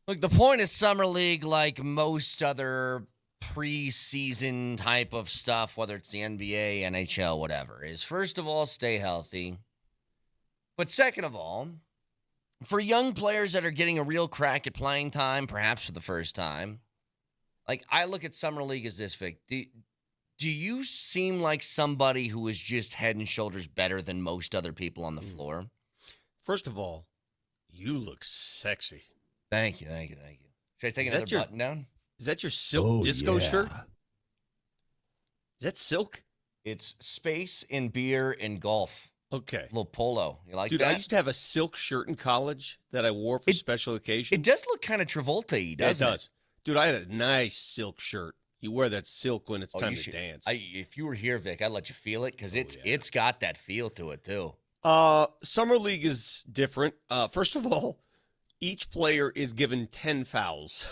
Look, the point of Summer League, like most other preseason type of stuff, whether it's the NBA, NHL, whatever, is first of all, stay healthy. But second of all, for young players that are getting a real crack at playing time, perhaps for the first time, like I look at Summer League as this, Vic. Do you seem like somebody who is just head and shoulders better than most other people on the floor? First of all, you look sexy. Thank you. Should I take another button down? Is that your silk disco shirt? Is that silk? It's space in beer and golf. Okay. Little polo. You like Dude, that? I used to have a silk shirt in college that I wore for special occasions. It does look kind of Travolta-y, doesn't it? It does. Dude, I had a nice silk shirt. You wear that silk when it's time to dance. If you were here, Vic, I'd let you feel it because it's got that feel to it, too. Summer League is different. First of all, each player is given 10 fouls.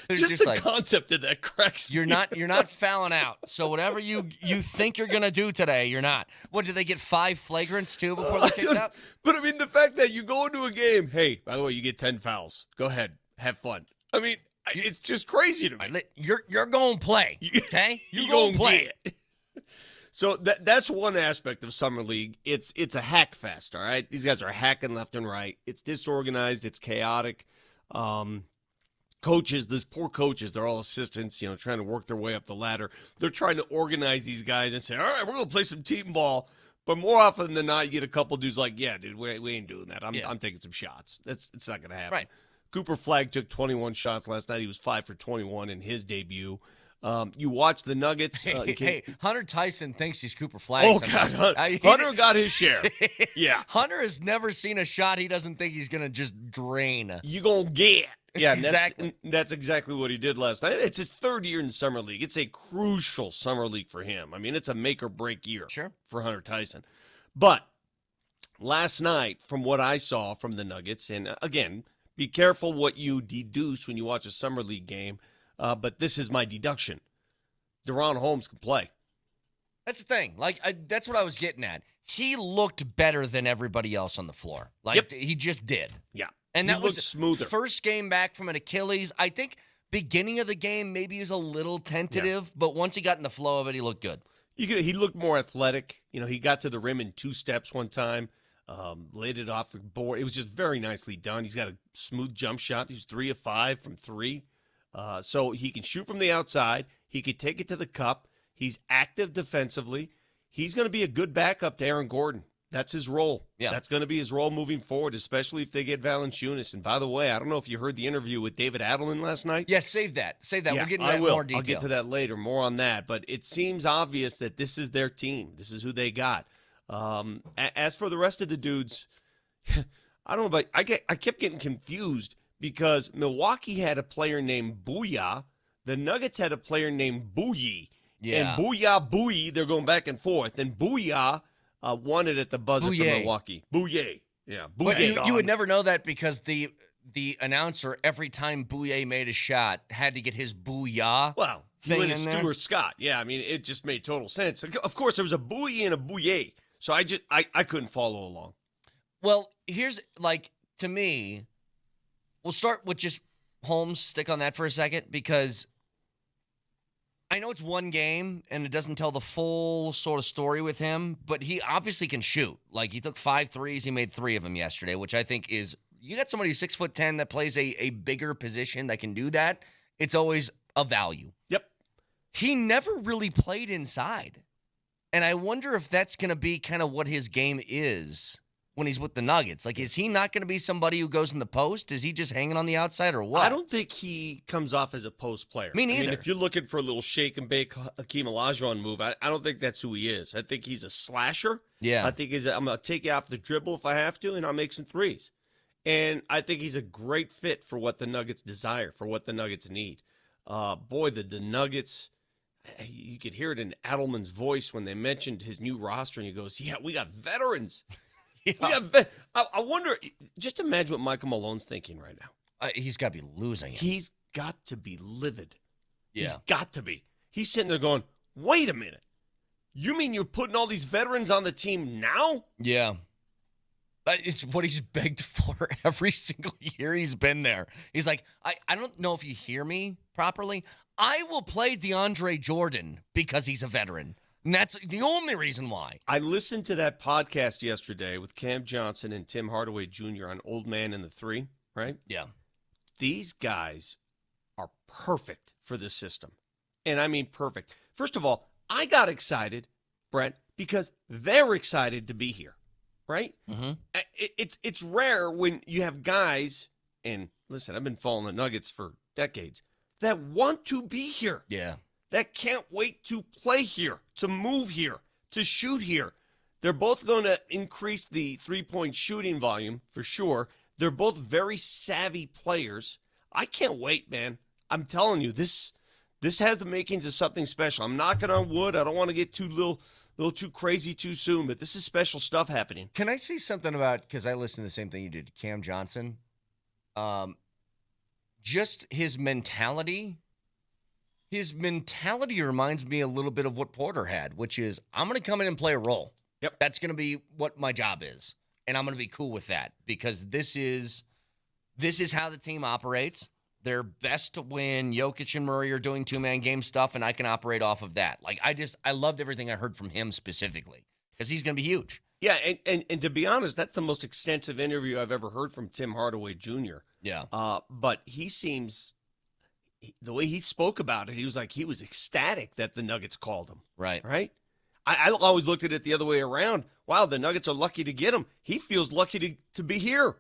Just the concept of that cracks me. You're not fouling out. So whatever you think you're gonna do today, you're not. What, did they get 5 flagrants too before they kicked out? But I mean, the fact that you go into a game, hey, by the way, you get 10 fouls. Go ahead, have fun. I mean, it's just crazy to me. You're gonna play, okay? You're gonna play it. So that's one aspect of Summer League. It's a hack fest, all right? These guys are hacking left and right. It's disorganized. It's chaotic. Coaches, those poor coaches, they're all assistants, trying to work their way up the ladder. They're trying to organize these guys and say, all right, we're going to play some team ball. But more often than not, you get a couple dudes like, yeah, dude, we ain't doing that. I'm taking some shots. It's not going to happen. Right. Cooper Flagg took 21 shots last night. He was 5 for 21 in his debut. You watch the Nuggets. Hey, Hunter Tyson thinks he's Cooper Flagg. Oh, God. Hunter got his share. Yeah. Hunter has never seen a shot he doesn't think he's going to just drain. You going to get. Yeah, exactly. That's exactly what he did last night. It's his third year in Summer League. It's a crucial Summer League for him. I mean, it's a make-or-break year for Hunter Tyson. But last night, from what I saw from the Nuggets, and again, be careful what you deduce when you watch a Summer League game, but this is my deduction. DaRon Holmes can play. That's the thing. That's what I was getting at. He looked better than everybody else on the floor. He just did. Yeah. And that was smoother. First game back from an Achilles. I think beginning of the game, maybe he was a little tentative, but once he got in the flow of it, he looked good. He looked more athletic. He got to the rim in 2 steps one time, laid it off the board. It was just very nicely done. He's got a smooth jump shot. He's 3 of 5 from 3. So he can shoot from the outside. He could take it to the cup. He's active defensively. He's going to be a good backup to Aaron Gordon. That's his role. Yeah. That's going to be his role moving forward, especially if they get Valanciunas. And by the way, I don't know if you heard the interview with David Adelin last night. Yes, save that. Yeah, we're getting that in more detail. I'll get to that later, more on that. But it seems obvious that this is their team. This is who they got. As for the rest of the dudes, I don't know, but I kept getting confused because Milwaukee had a player named Booyah. The Nuggets had a player named Booyee. Yeah. And Booyah, Booyee, they're going back and forth. And Booyah won it at the buzzer for Milwaukee. Booyah. Yeah. Booyah. But you would never know that because the announcer, every time Booyah made a shot, had to get his Booyah thing in in there. Stuart Scott. Yeah, I mean, it just made total sense. Of course, there was a Booyah and a Booyah. So I couldn't follow along. Well, here's, to me, we'll start with just Holmes. Stick on that for a second because I know it's one game and it doesn't tell the full sort of story with him, but he obviously can shoot. He took 5 threes. He made 3 of them yesterday, which I think is, you got somebody who's 6'10" that plays a bigger position that can do that. It's always a value. Yep. He never really played inside. And I wonder if that's going to be kind of what his game is when he's with the Nuggets. Is he not going to be somebody who goes in the post? Is he just hanging on the outside or what? I don't think he comes off as a post player. Me neither. I mean, if you're looking for a little shake and bake Hakeem Olajuwon move, I don't think that's who he is. I think he's a slasher. Yeah. I think I'm going to take you off the dribble if I have to, and I'll make some threes. And I think he's a great fit for what the Nuggets desire, for what the Nuggets need. The Nuggets, you could hear it in Adelman's voice when they mentioned his new roster, and he goes, yeah, we got veterans. Yeah. I wonder, just imagine what Michael Malone's thinking right now. He's got to be losing it. He's got to be livid. Yeah. He's got to be. He's sitting there going, wait a minute. You mean you're putting all these veterans on the team now? Yeah. It's what he's begged for every single year he's been there. He's like, I don't know if you hear me properly. I will play DeAndre Jordan because he's a veteran. And that's the only reason why. I listened to that podcast yesterday with Cam Johnson and Tim Hardaway Jr. on Old Man and the Three, right? Yeah. These guys are perfect for this system. And I mean perfect. First of all, I got excited, Brent, because they're excited to be here, right? Mm-hmm. It's rare when you have guys, and listen, I've been following the Nuggets for decades, that want to be here. Yeah. That can't wait to play here, to move here, to shoot here. They're both going to increase the three-point shooting volume for sure. They're both very savvy players. I can't wait, man. I'm telling you, this has the makings of something special. I'm knocking on wood. I don't want to get too little too crazy too soon, but this is special stuff happening. Can I say something about, because I listened to the same thing you did, Cam Johnson? Just his mentality. His mentality reminds me a little bit of what Porter had, which is, I'm going to come in and play a role. Yep. That's going to be what my job is. And I'm going to be cool with that because this is how the team operates. They're best when Jokic and Murray are doing two-man game stuff, and I can operate off of that. Like, I loved everything I heard from him specifically because he's going to be huge. Yeah, and to be honest, that's the most extensive interview I've ever heard from Tim Hardaway Jr. Yeah. But he seems, the way he spoke about it, he was like, he was ecstatic that the Nuggets called him. Right. Right? I always looked at it the other way around. Wow, the Nuggets are lucky to get him. He feels lucky to be here.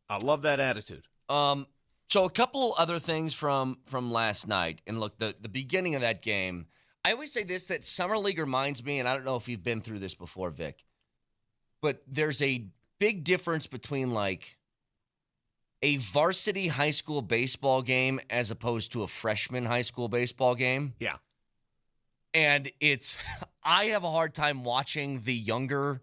I love that attitude. So a couple other things from last night. And look, the beginning of that game, I always say this, that Summer League reminds me, and I don't know if you've been through this before, Vic, but there's a big difference between like a varsity high school baseball game as opposed to a freshman high school baseball game. Yeah. And I have a hard time watching the younger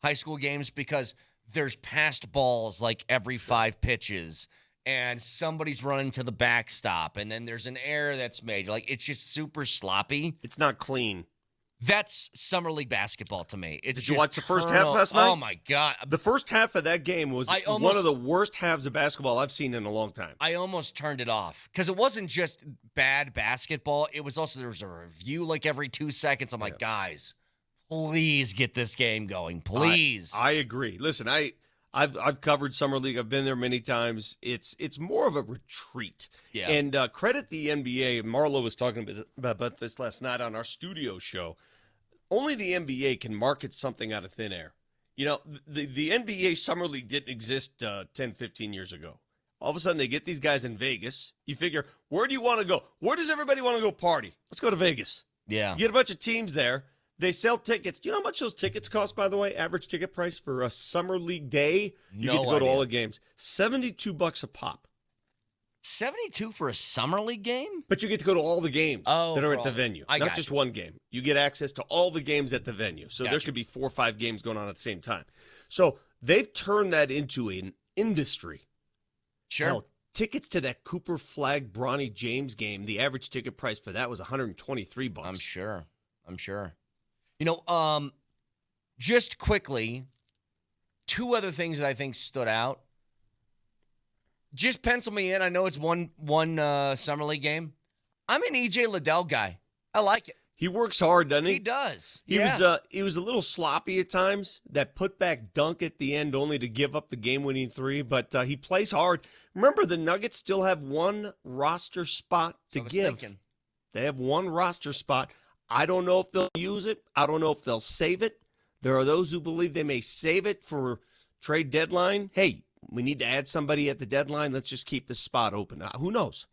high school games because there's passed balls like every 5 pitches and somebody's running to the backstop and then there's an error that's made. Like, it's just super sloppy. It's not clean. That's Summer League basketball to me. Did you watch the first half last night? Oh, my God. The first half of that game was one of the worst halves of basketball I've seen in a long time. I almost turned it off because it wasn't just bad basketball. It was also, there was a review like every 2 seconds. I'm like, guys, please get this game going. Please. I agree. Listen, I've covered Summer League. I've been there many times. It's more of a retreat. Yeah. And credit the NBA. Marlo was talking about this last night on our studio show. Only the NBA can market something out of thin air. You know, the NBA Summer League didn't exist 10, 15 years ago. All of a sudden, they get these guys in Vegas. You figure, where do you want to go? Where does everybody want to go party? Let's go to Vegas. Yeah. You get a bunch of teams there. They sell tickets. Do you know how much those tickets cost, by the way? Average ticket price for a Summer League day? You get to go to all the games. $72 a pop. 72 for a Summer League game? But you get to go to all the games that are at the venue. Not just you. one game. You get access to all the games at the venue. So there Gotcha. could be 4 or 5 games going on at the same time. So they've turned that into an industry. Sure. Hell, tickets to that Cooper Flag Bronny James game, the average ticket price for that was $123. I'm sure. You know, just quickly, 2 other things that I think stood out. Just pencil me in. I know it's one Summer League game. I'm an E.J. Liddell guy. I like it. He works hard, doesn't he? He does. He was a little sloppy at times. That putback dunk at the end only to give up the game-winning 3, but he plays hard. Remember, the Nuggets still have 1 roster spot to give. They have 1 roster spot. I don't know if they'll use it. I don't know if they'll save it. There are those who believe they may save it for trade deadline. Hey, we need to add somebody at the deadline. Let's just keep this spot open. Who knows?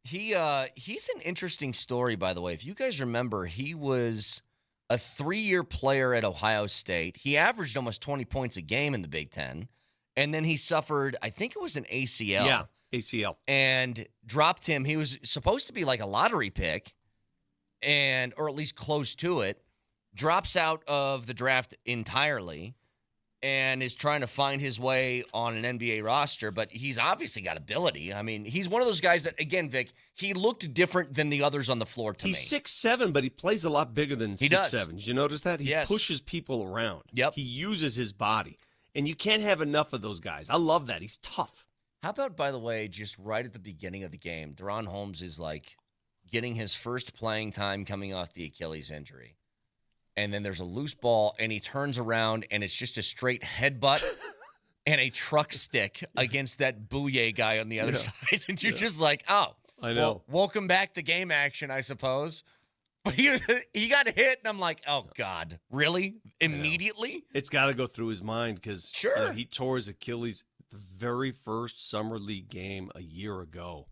He's an interesting story, by the way. If you guys remember, he was a 3-year player at Ohio State. He averaged almost 20 points a game in the Big Ten. And then he suffered, I think it was an ACL. Yeah, ACL. And dropped him. He was supposed to be like a lottery pick, or at least close to it. Drops out of the draft entirely and is trying to find his way on an NBA roster, but he's obviously got ability. I mean, he's one of those guys that, again, Vic, he looked different than the others on the floor to me. He's 6'7", but he plays a lot bigger than 6'7". Did you notice that? He Yes. pushes people around. Yep. He uses his body. And you can't have enough of those guys. I love that. He's tough. How about, by the way, just right at the beginning of the game, DaRon Holmes is like getting his first playing time coming off the Achilles injury. And then there's a loose ball, and he turns around, and it's just a straight headbutt and a truck stick against that Bouye guy on the other side. And you're just like, oh, I know. Well, welcome back to game action, I suppose. But he got hit, and I'm like, oh, God, really? Immediately? It's got to go through his mind because he tore his Achilles the very first summer league game a year ago,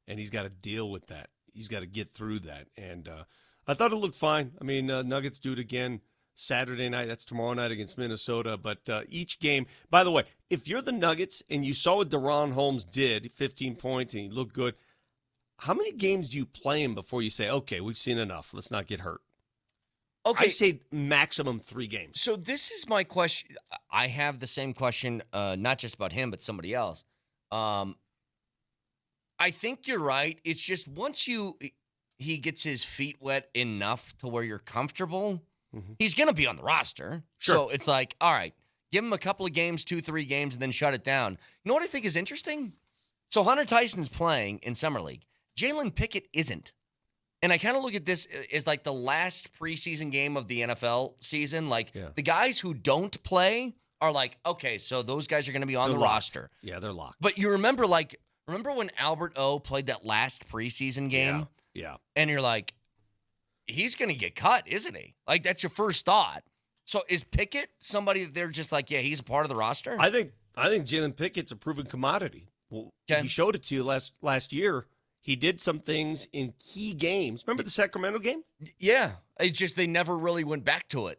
and he's got to deal with that. He's got to get through that. And I thought it looked fine. I mean, Nuggets do it again Saturday night. That's tomorrow night against Minnesota. But each game, by the way, if you're the Nuggets and you saw what DaRon Holmes did, 15 points, and he looked good, how many games do you play him before you say, okay, we've seen enough. Let's not get hurt? Okay. I say maximum 3 games. So this is my question. I have the same question, not just about him, but somebody else. I think you're right. It's just once he gets his feet wet enough to where you're comfortable, he's going to be on the roster. Sure. So it's like, all right, give him a couple of games, 2-3 games, and then shut it down. You know what I think is interesting? So Hunter Tyson's playing in Summer League. Jalen Pickett isn't. And I kind of look at this as like the last preseason game of the NFL season. Like the guys who don't play are like, okay, so those guys are going to be on the roster. Yeah, they're locked. But you remember when Albert O played that last preseason game? Yeah. And you're like, he's going to get cut, isn't he? Like, that's your first thought. So is Pickett somebody that they're just like, yeah, he's a part of the roster? I think Jalen Pickett's a proven commodity. Well, he showed it to you last year. He did some things in key games. Remember the Sacramento game? Yeah. It's just they never really went back to it.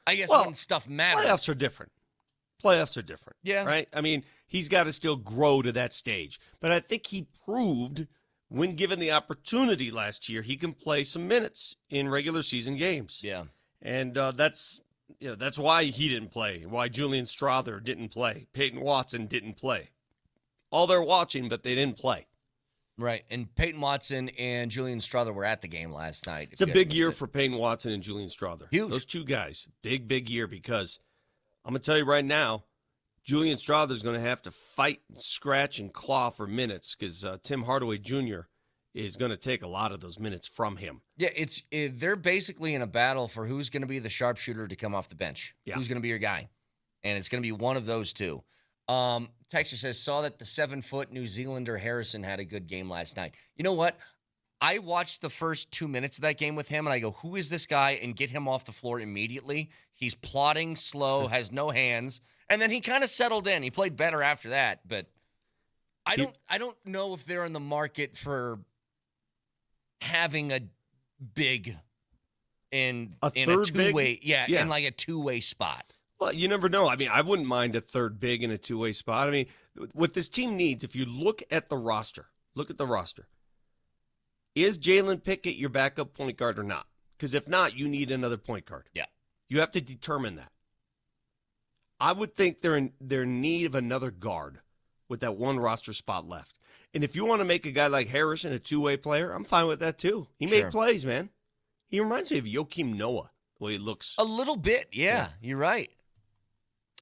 I guess when stuff matters. Playoffs are different. Yeah. Right? I mean, he's got to still grow to that stage. But I think he proved when given the opportunity last year, he can play some minutes in regular season games. Yeah. And that's why he didn't play, why Julian Strawther didn't play, Peyton Watson didn't play. All they're watching, but they didn't play. Right, and Peyton Watson and Julian Strawther were at the game last night. It's a big year for Peyton Watson and Julian Strawther. Huge. Those two guys, big year because I'm going to tell you right now, Julian Strawther is going to have to fight, and scratch, and claw for minutes because Tim Hardaway Jr. is going to take a lot of those minutes from him. Yeah, they're basically in a battle for who's going to be the sharpshooter to come off the bench. Yeah. Who's going to be your guy? And it's going to be one of those two. Texture says, saw that the 7-foot New Zealander Harrison had a good game last night. You know what? I watched the first 2 minutes of that game with him, and I go, who is this guy? And get him off the floor immediately. He's plodding, slow, has no hands. And then he kind of settled in. He played better after that. But I don't know if they're in the market for having a big in a two-way. Yeah, in like a two-way spot. Well, you never know. I mean, I wouldn't mind a third big in a two-way spot. I mean, what this team needs, if you look at the roster, is Jalen Pickett your backup point guard or not? Because if not, you need another point guard. Yeah. You have to determine that. I would think they're in need of another guard with that one roster spot left. And if you want to make a guy like Harrison a two-way player, I'm fine with that too. He made plays, man. He reminds me of Joakim Noah, the way he looks. A little bit, yeah. You're right.